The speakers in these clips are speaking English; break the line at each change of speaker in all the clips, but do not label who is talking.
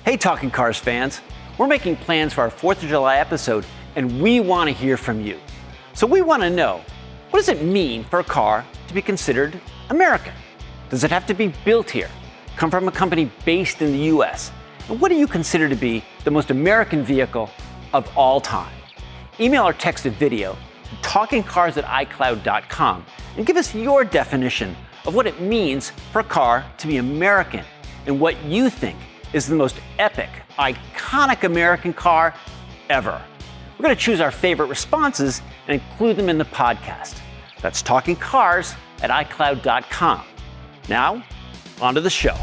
Hey, Talking Cars fans. We're making plans for our 4th of July episode, and we want to hear from you. So we want to know, what does it mean for a car to be considered American? Does it have to be built here, come from a company based in the US? And what do you consider to be the most American vehicle of all time? Email or text a video to talkingcars@icloud.com and give us your definition of what it means for a car to be American and what you think is the most epic, iconic American car ever. We're going to choose our favorite responses and include them in the podcast. That's talkingcars@icloud.com. Now, on to the show.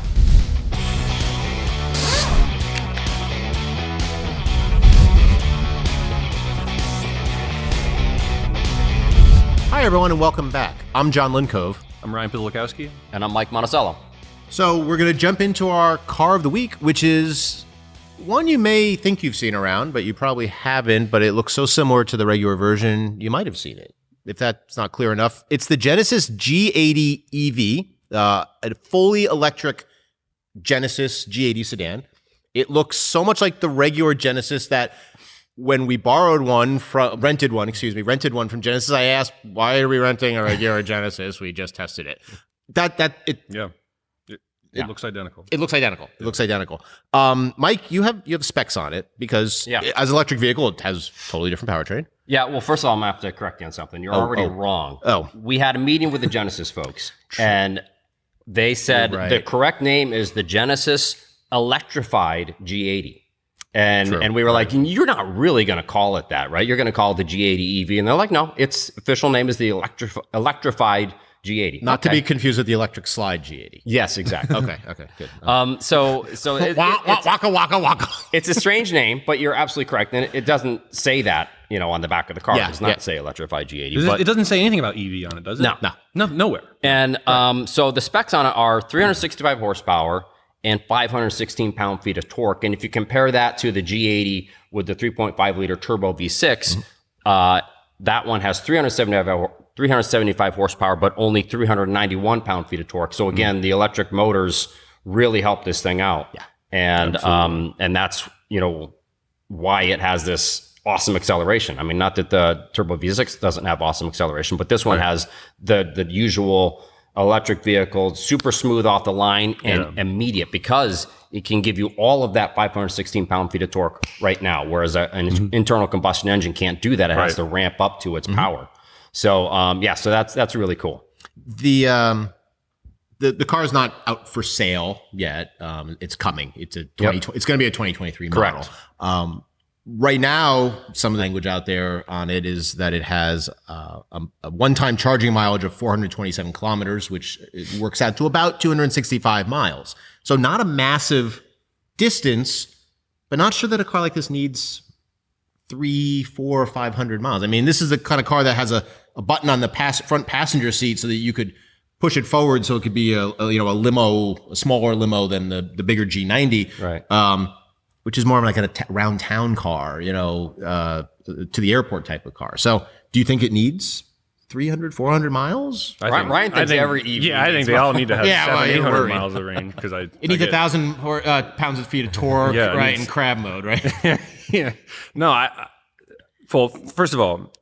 Hi, everyone, and welcome back. I'm John Lincove.
I'm Ryan Pidlakowski.
And I'm Mike Monticello.
So we're going to jump into our car of the week, which is one you may think you've seen around, but you probably haven't, but it looks so similar to the regular version, you might have seen it. If that's not clear enough, it's the Genesis G80 EV, a fully electric Genesis G80 sedan. It looks so much like the regular Genesis that when we rented one from Genesis, I asked, why are we renting a regular Genesis? We just tested it.
It looks identical.
It looks identical. It looks identical. Mike, you have specs on it because as an electric vehicle, it has totally different powertrain.
Yeah, well, first of all, I'm going to have to correct you on something. You're already wrong. We had a meeting with the Genesis folks, and they said the correct name is the Genesis Electrified G80. And we were like, you're not really going to call it that, right? You're going to call it the G80 EV. And they're like, no, its official name is the Electrified G80.
Not to be confused with the electric slide G80.
Yes, exactly.
Okay, good.
So
Waka, waka, waka.
It's a strange name, but you're absolutely correct. And it doesn't say that, on the back of the car. It does not say Electrified G80.
It doesn't say anything about EV on it, does it?
No.
Nowhere.
And so the specs on it are 365 horsepower and 516 pound-feet of torque. And if you compare that to the G80 with the 3.5-liter turbo V6, that one has 375 horsepower, but only 391 pound-feet of torque. So again, the electric motors really help this thing out.
Yeah,
and that's why it has this awesome acceleration. I mean, not that the turbo V6 doesn't have awesome acceleration, but this one has the usual electric vehicle, super smooth off the line and immediate, because it can give you all of that 516 pound-feet of torque right now, whereas an internal combustion engine can't do that. It has to ramp up to its power. So so that's really cool.
The car is not out for sale yet. It's coming. It's it's going to be a 2023 model.
Correct.
Right now, some of the language out there on it is that it has a one-time charging mileage of 427 kilometers, which works out to about 265 miles. So not a massive distance, but not sure that a car like this needs 300, 400, or 500 miles. I mean, this is the kind of car that has a button on the front passenger seat so that you could push it forward so it could be a limo, a smaller limo than the bigger G90.
Right.
Which is more of like a round town car, to the airport type of car. So do you think it needs 300, 400 miles?
Ryan thinks every EV.
Yeah, I think they all need to have 700
worried.
miles of range.
It needs 1,000 pounds-feet of torque, in crab mode, right?
Yeah. No, first of all,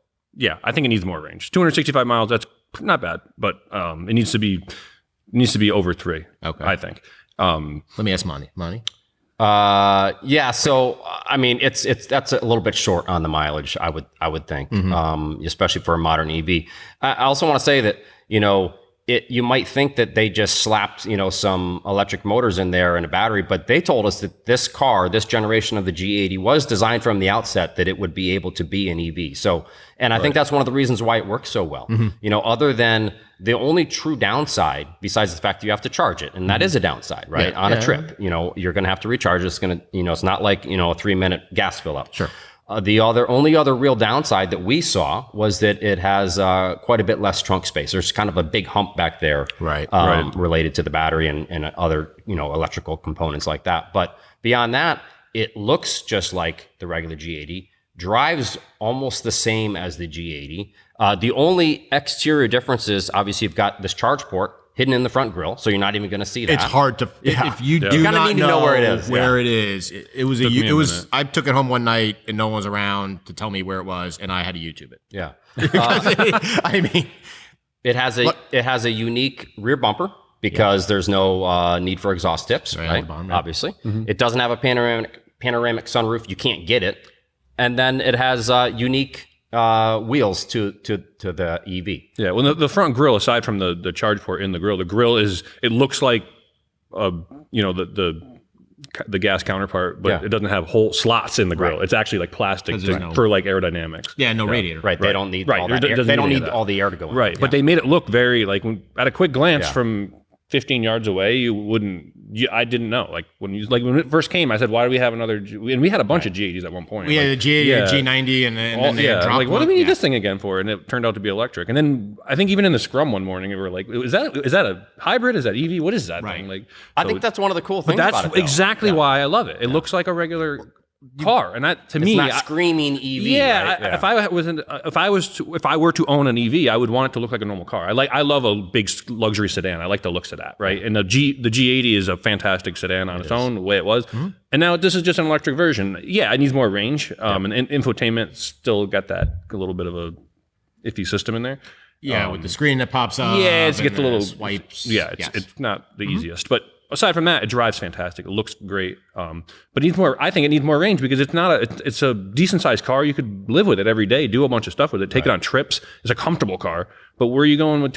I think it needs more range. 265 miles, that's not bad, but it needs to be over 3. Okay. I think.
Let me ask Monty.
So I mean, that's a little bit short on the mileage, I would think, especially for a modern EV. I also want to say that you might think that they just slapped some electric motors in there and a battery, but they told us that this generation of the G80 was designed from the outset that it would be able to be an EV. So, and I think that's one of the reasons why it works so well. Other than the only true downside, besides the fact that you have to charge it, and that is a downside, right? On a trip, you're going to have to recharge it. It's going to, it's not like, a 3-minute gas fill up.
Sure.
The only other real downside that we saw was that it has quite a bit less trunk space. There's kind of a big hump back there, related to the battery and other, electrical components like that. But beyond that, it looks just like the regular G80, drives almost the same as the G80. The only exterior difference is obviously you've got this charge port hidden in the front grille, so you're not even going to see that.
It's hard to if you do
Kinda
not
need to know where it is.
Where it is. It was
Took me a
it was.
minute.
I took it home one night and no one was around to tell me where it was, and I had to YouTube it.
Yeah.
I mean,
It has a unique rear bumper because there's no need for exhaust tips,
Right,
right?
bottom, right.
Obviously, it doesn't have a panoramic sunroof. You can't get it, and then it has unique wheels to the EV.
Yeah, well, the front grille, aside from the charge port in the grill is, it looks like, the gas counterpart, but
Yeah.
it doesn't have whole slots in the grill.
Right.
It's actually like plastic
'Cause there's no-
for like aerodynamics.
yeah, no radiator.
Right, they don't need
Right,
all
there
that. Air.
doesn't
They
need
don't
any of
need
that.
all the air to go in.
Right, but they made it look very like at a quick glance
Yeah.
from 15 yards away, you wouldn't. I didn't know. Like when it first came, I said, "Why do we have another?" And we had a bunch of G80s at one point.
We had
like,
the G80
yeah.
and G90, and then they
yeah,
dropped
like what do
one.
we need
Yeah.
this thing again for? And it turned out to be electric. And then I think even in the scrum one morning, we were like, "Is that a hybrid? Is that EV? What is that
Right.
thing?" Like,
I
so
think that's one of the cool
but
things
that's
about it, though.
exactly
Yeah.
why I love it. It looks like a regular car, and that to
It's
me,
not screaming EV.
yeah,
right?
If I were to own an EV, I would want it to look like a normal car. I love a big luxury sedan. I like the looks of that, right? And the G80 is a fantastic sedan on its own, the way it was. And now this is just an electric version. Yeah, it needs more range, and infotainment still got that a little bit of a iffy system in there.
Yeah, with the screen that pops up.
Yeah, it
and
gets a little
swipes.
Yeah,
Yes.
it's not the easiest, but aside from that, it drives fantastic. It looks great, but it needs more. I think it needs more range because it's a decent sized car. You could live with it every day, do a bunch of stuff with it, take it on trips. It's a comfortable car, but where are you going with